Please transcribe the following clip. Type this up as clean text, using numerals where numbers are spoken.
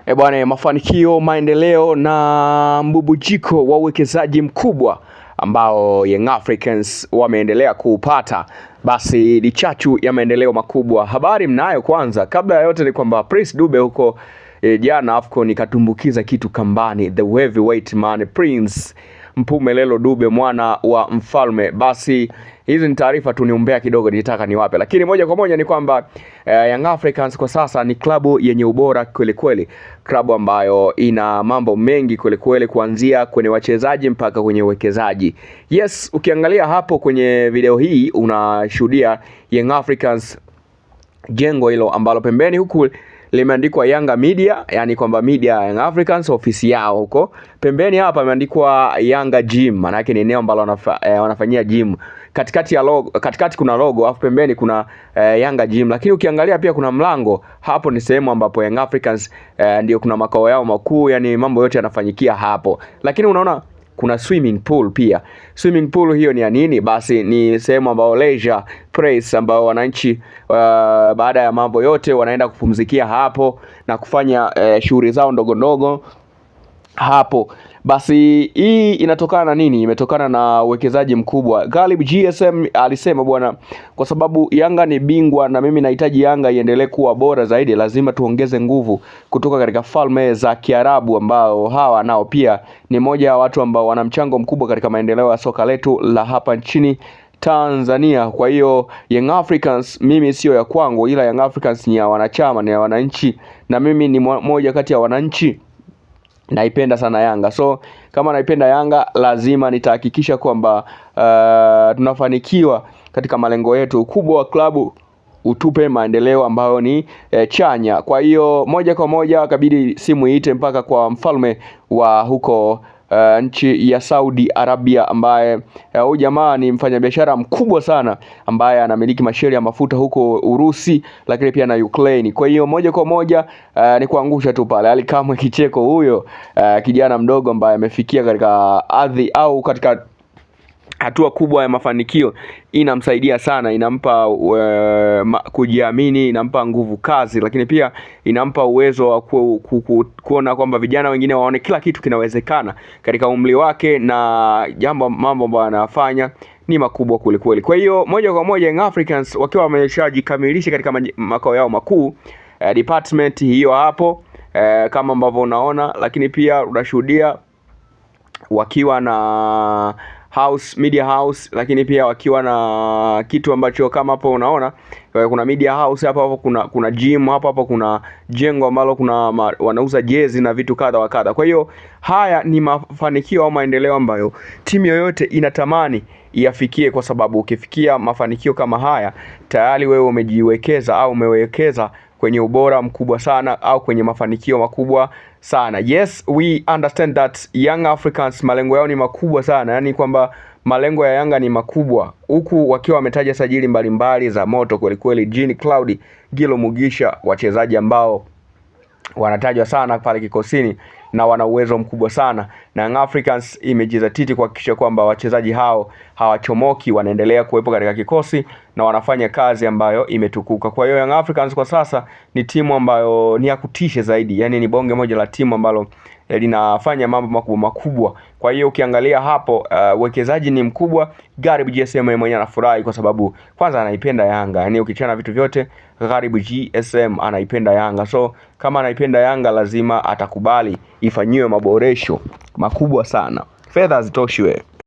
Bwana, mafanikio, maendeleo na mbubujiko wa uwekezaji mkubwa ambao Young Africans wameendelea kuupata, basi ni chachu ya maendeleo makubwa. Habari mnayo kwanza, kabla ya yote ni kwamba Prince Dube huko jana AFCON ikatumbukiza kitu kambani, the heavyweight man Prince Mpumelelo Dube, mwana wa mfalme. Basi hizi ni taarifa tu, niombea kidogo nitaka niwape, lakini moja kwa moja ni kwamba Young Africans kwa sasa ni klabu yenye ubora kweli kweli, klabu ambayo ina mambo mengi kweli kweli, kuanzia kwenye wachezaji mpaka kwenye uwekezaji. Yes, ukiangalia hapo kwenye video hii unashuhudia Young Africans, jengo hilo ambalo pembeni huku limeandikwa Yanga Media, yani kwamba media Young Africans ofisi yao huko. Pembeni hapa imeandikwa Yanga Gym, maana yake ni eneo ambalo wanafanyia gym. Katikati kuna logo, afu pembeni kuna Yanga Gym. Lakini ukiangalia pia kuna mlango. Hapo ni sehemu ambapo Young Africans ndio kuna makao yao makuu, yani mambo yote yanafanyikia hapo. Lakini unaona kuna swimming pool pia. Swimming pool hiyo ni ya nini? Basi ni sehemu ambayo leisure place, ambao wananchi baada ya mambo yote wanaenda kupumzikia hapo na kufanya shughuli zao ndogo ndogo hapo. Basi hii inatokana na nini? Imetokana na uwekezaji mkubwa. Galib GSM alisema bwana, kwa sababu Yanga ni bingwa na mimi nahitaji Yanga iendelee kuwa bora zaidi, lazima tuongeze nguvu kutoka katika falme za Kiarabu, ambao hawa nao pia ni moja ya watu ambao wana mchango mkubwa katika maendeleo ya soka letu la hapa nchini Tanzania. Kwa hiyo Young Africans mimi sio ya kwangu, ila Young Africans ni ya wanachama, ni ya wananchi, na mimi ni moja kati ya wananchi. Naipenda sana Yanga. So kama naipenda Yanga, lazima nitahakikisha kwamba tunafanikiwa katika malengo yetu. Ukubwa wa klabu utupe maendeleo ambayo ni chanya. Kwa hiyo moja kwa moja kabidi simu iite mpaka kwa mfalme wa huko nchi ya Saudi Arabia, ambaye huyu jamaa ni mfanyabiashara mkubwa sana ambaye anamiliki masheli ya mafuta huko Urusi, lakini pia na Ukraine. Kwa hiyo moja kwa moja ni kuangusha tu pale. Ali Kamwe kicheko huyo, kijana mdogo ambaye amefikia katika ardhi au katika hatua kubwa ya mafanikio, inamsaidia sana, inampa kujiamini, inampa nguvu kazi, lakini pia inampa uwezo wa kuona kwamba vijana wengine waone kila kitu kinawezekana katika umri wake, na mambo ambayo anafanya ni makubwa kweli. Kwa hiyo moja kwa moja Young Africans wakiwa wameshajikamilisha katika makao yao makuu, department hiyo hapo kama ambavyo unaona, lakini pia unashuhudia wakiwa na media house, lakini pia wakiwa na kitu ambacho kama hapo unaona kuna media house hapo kuna gym hapo kuna jengo ambalo wanauza jezi na vitu kadha wa kadha. Kwa hiyo haya ni mafanikio au maendeleo ambayo timu yoyote inatamani iafikie, kwa sababu ukifikia mafanikio kama haya tayari wewe umejiwekeza au umewekeza kwenye ubora mkubwa sana au kwenye mafanikio makubwa sana. Yes, we understand that Young Africans malengo yao ni makubwa sana, yani kwamba malengo ya Yanga ni makubwa, huku wakiwa wametaja sajili mbalimbali za moto kweli kweli. Jean Claude, Gilo Mugisha, wachezaji ambao wanatajwa sana pale kikosini na wana uwezo mkubwa sana, na Young Africans imejizatiti kuhakikisha kwamba wachezaji hao hawachomoki, wanaendelea kuwepo katika kikosi na wanafanya kazi ambayo imetukuka. Kwa hiyo Young Africans kwa sasa ni timu ambayo ni ya kutisha zaidi, yani ni bonge moja la timu ambalo linafanya mambo makubwa. Kwa hiyo ukiangalia hapo uwekezaji ni mkubwa. Galib GSM mwenyewe anafurahi kwa sababu kwanza anaipenda Yanga, yani ukichana vitu vyote Galib GSM anaipenda Yanga. So kama anaipenda Yanga lazima atakubali ifanyiwe maboresho makubwa sana. Fedha hazitoshi wewe.